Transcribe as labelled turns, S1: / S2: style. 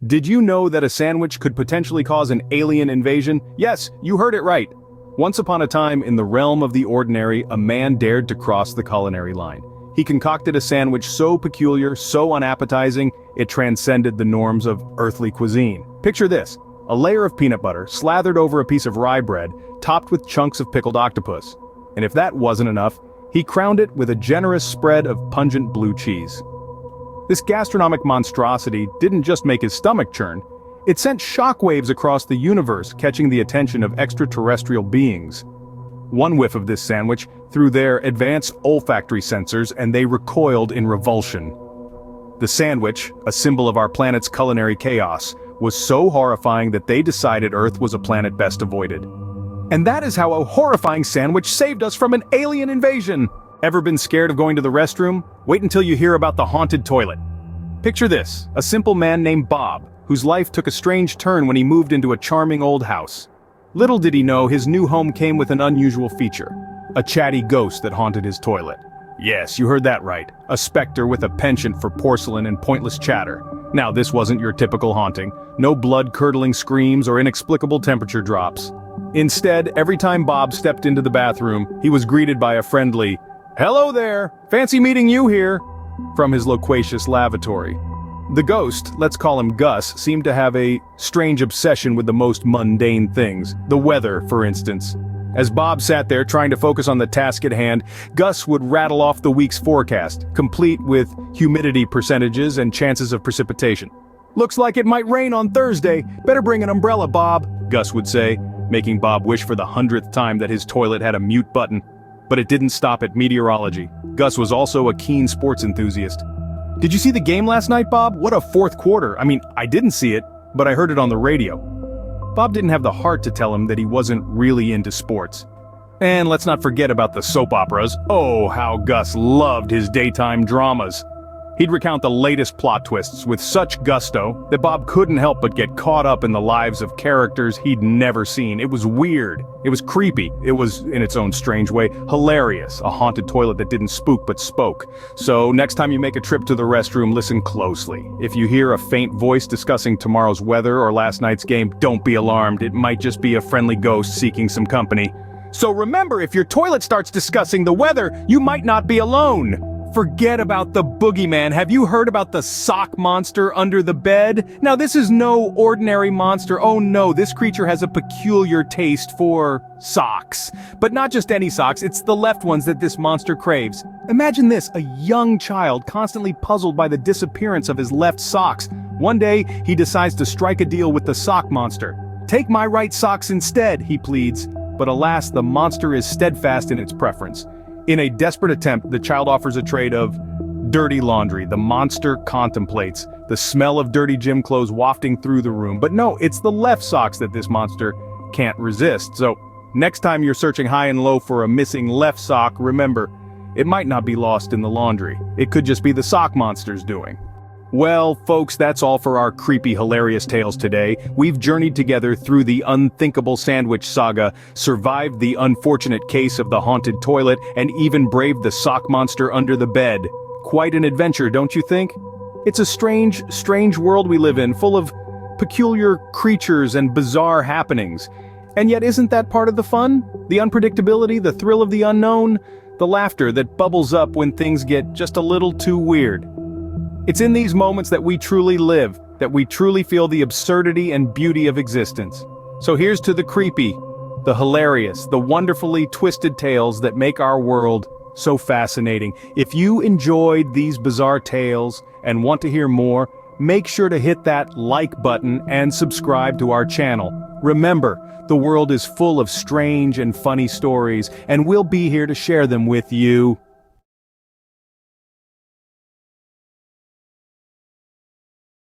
S1: Did you know that a sandwich could potentially cause an alien invasion? Yes, you heard it right. Once upon a time, in the realm of the ordinary, a man dared to cross the culinary line. He concocted a sandwich so peculiar, so unappetizing, it transcended the norms of earthly cuisine. Picture this: a layer of peanut butter slathered over a piece of rye bread, topped with chunks of pickled octopus. And if that wasn't enough, he crowned it with a generous spread of pungent blue cheese. This gastronomic monstrosity didn't just make his stomach churn, it sent shockwaves across the universe, catching the attention of extraterrestrial beings. One whiff of this sandwich threw their advanced olfactory sensors and they recoiled in revulsion. The sandwich, a symbol of our planet's culinary chaos, was so horrifying that they decided Earth was a planet best avoided. And that is how a horrifying sandwich saved us from an alien invasion! Ever been scared of going to the restroom? Wait until you hear about the haunted toilet. Picture this: a simple man named Bob, whose life took a strange turn when he moved into a charming old house. Little did he know his new home came with an unusual feature: a chatty ghost that haunted his toilet. Yes, you heard that right. A specter with a penchant for porcelain and pointless chatter. Now, this wasn't your typical haunting. No blood-curdling screams or inexplicable temperature drops. Instead, every time Bob stepped into the bathroom, he was greeted by a friendly, "Hello there! Fancy meeting you here!" from his loquacious lavatory. The ghost, let's call him Gus, seemed to have a strange obsession with the most mundane things. The weather, for instance. As Bob sat there trying to focus on the task at hand, Gus would rattle off the week's forecast, complete with humidity percentages and chances of precipitation. "Looks like it might rain on Thursday. Better bring an umbrella, Bob," Gus would say, making Bob wish for the 100th time that his toilet had a mute button. But it didn't stop at meteorology. Gus was also a keen sports enthusiast. "Did you see the game last night, Bob? What a fourth quarter. I mean, I didn't see it, but I heard it on the radio." Bob didn't have the heart to tell him that he wasn't really into sports. And let's not forget about the soap operas. Oh, how Gus loved his daytime dramas. He'd recount the latest plot twists with such gusto that Bob couldn't help but get caught up in the lives of characters he'd never seen. It was weird. It was creepy. It was, in its own strange way, hilarious. A haunted toilet that didn't spook but spoke. So next time you make a trip to the restroom, listen closely. If you hear a faint voice discussing tomorrow's weather or last night's game, don't be alarmed. It might just be a friendly ghost seeking some company. So remember, if your toilet starts discussing the weather, you might not be alone. Forget about the boogeyman. Have you heard about the sock monster under the bed? Now, this is no ordinary monster. Oh no, this creature has a peculiar taste for socks. But not just any socks, it's the left ones that this monster craves. Imagine this: a young child constantly puzzled by the disappearance of his left socks. One day, he decides to strike a deal with the sock monster. "Take my right socks instead," he pleads. But alas, the monster is steadfast in its preference. In a desperate attempt, the child offers a trade of dirty laundry. The monster contemplates, the smell of dirty gym clothes wafting through the room. But no, it's the left socks that this monster can't resist. So, next time you're searching high and low for a missing left sock, remember, it might not be lost in the laundry. It could just be the sock monster's doing. Well, folks, that's all for our creepy, hilarious tales today. We've journeyed together through the unthinkable sandwich saga, survived the unfortunate case of the haunted toilet, and even braved the sock monster under the bed. Quite an adventure, don't you think? It's a strange, strange world we live in, full of peculiar creatures and bizarre happenings. And yet, isn't that part of the fun? The unpredictability, the thrill of the unknown, the laughter that bubbles up when things get just a little too weird. It's in these moments that we truly live, that we truly feel the absurdity and beauty of existence. So here's to the creepy, the hilarious, the wonderfully twisted tales that make our world so fascinating. If you enjoyed these bizarre tales and want to hear more, make sure to hit that like button and subscribe to our channel. Remember, the world is full of strange and funny stories, and we'll be here to share them with you.